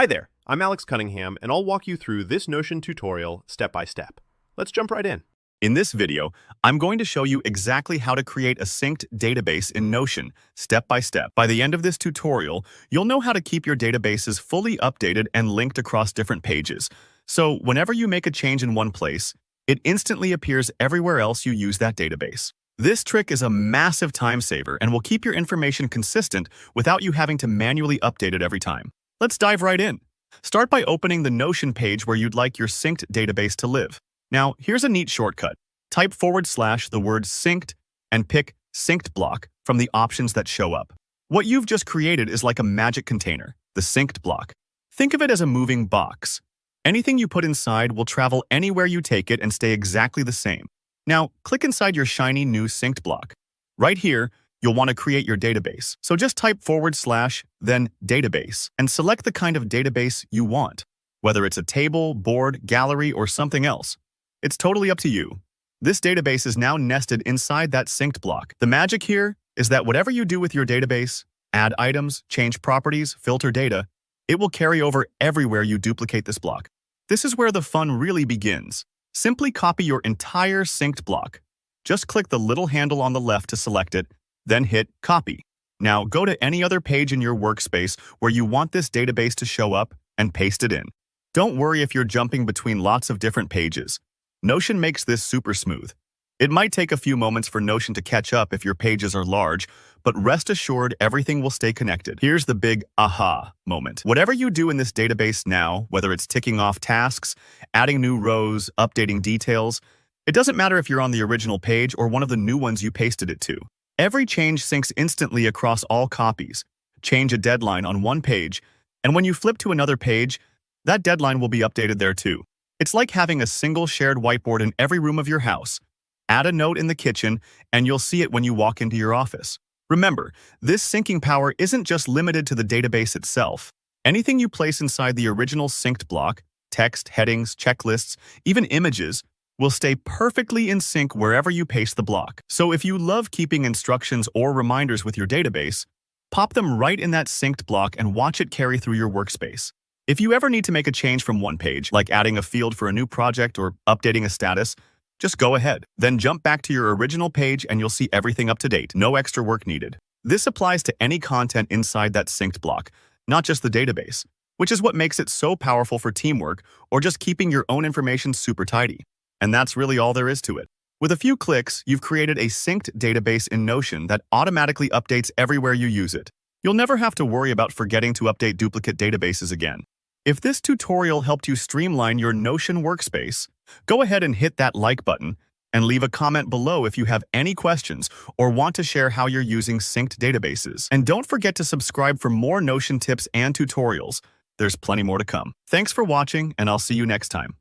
Hi there, I'm Alex Cunningham, and I'll walk you through this Notion tutorial step by step. Let's jump right in. In this video, I'm going to show you exactly how to create a synced database in Notion, step by step. By the end of this tutorial, you'll know how to keep your databases fully updated and linked across different pages. So whenever you make a change in one place, it instantly appears everywhere else you use that database. This trick is a massive time saver and will keep your information consistent without you having to manually update it every time. Let's dive right in. Start by opening the Notion page where you'd like your synced database to live. Now, here's a neat shortcut. Type / the word synced and pick synced block from the options that show up. What you've just created is like a magic container, the synced block. Think of it as a moving box. Anything you put inside will travel anywhere you take it and stay exactly the same. Now, click inside your shiny new synced block. Right here, you'll want to create your database. So just type / then database, and select the kind of database you want, whether it's a table, board, gallery, or something else. It's totally up to you. This database is now nested inside that synced block. The magic here is that whatever you do with your database, add items, change properties, filter data, it will carry over everywhere you duplicate this block. This is where the fun really begins. Simply copy your entire synced block. Just click the little handle on the left to select it, then hit Copy. Now go to any other page in your workspace where you want this database to show up and paste it in. Don't worry if you're jumping between lots of different pages. Notion makes this super smooth. It might take a few moments for Notion to catch up if your pages are large, but rest assured everything will stay connected. Here's the big aha moment. Whatever you do in this database now, whether it's ticking off tasks, adding new rows, updating details, it doesn't matter if you're on the original page or one of the new ones you pasted it to. Every change syncs instantly across all copies. Change a deadline on one page, and when you flip to another page, that deadline will be updated there too. It's like having a single shared whiteboard in every room of your house. Add a note in the kitchen, and you'll see it when you walk into your office. Remember, this syncing power isn't just limited to the database itself. Anything you place inside the original synced block, text, headings, checklists, even images, will stay perfectly in sync wherever you paste the block. So if you love keeping instructions or reminders with your database, pop them right in that synced block and watch it carry through your workspace. If you ever need to make a change from one page, like adding a field for a new project or updating a status, just go ahead. Then jump back to your original page and you'll see everything up to date. No extra work needed. This applies to any content inside that synced block, not just the database, which is what makes it so powerful for teamwork or just keeping your own information super tidy. And that's really all there is to it. With a few clicks, you've created a synced database in Notion that automatically updates everywhere you use it. You'll never have to worry about forgetting to update duplicate databases again. If this tutorial helped you streamline your Notion workspace, go ahead and hit that like button and leave a comment below if you have any questions or want to share how you're using synced databases. And don't forget to subscribe for more Notion tips and tutorials. There's plenty more to come. Thanks for watching, and I'll see you next time.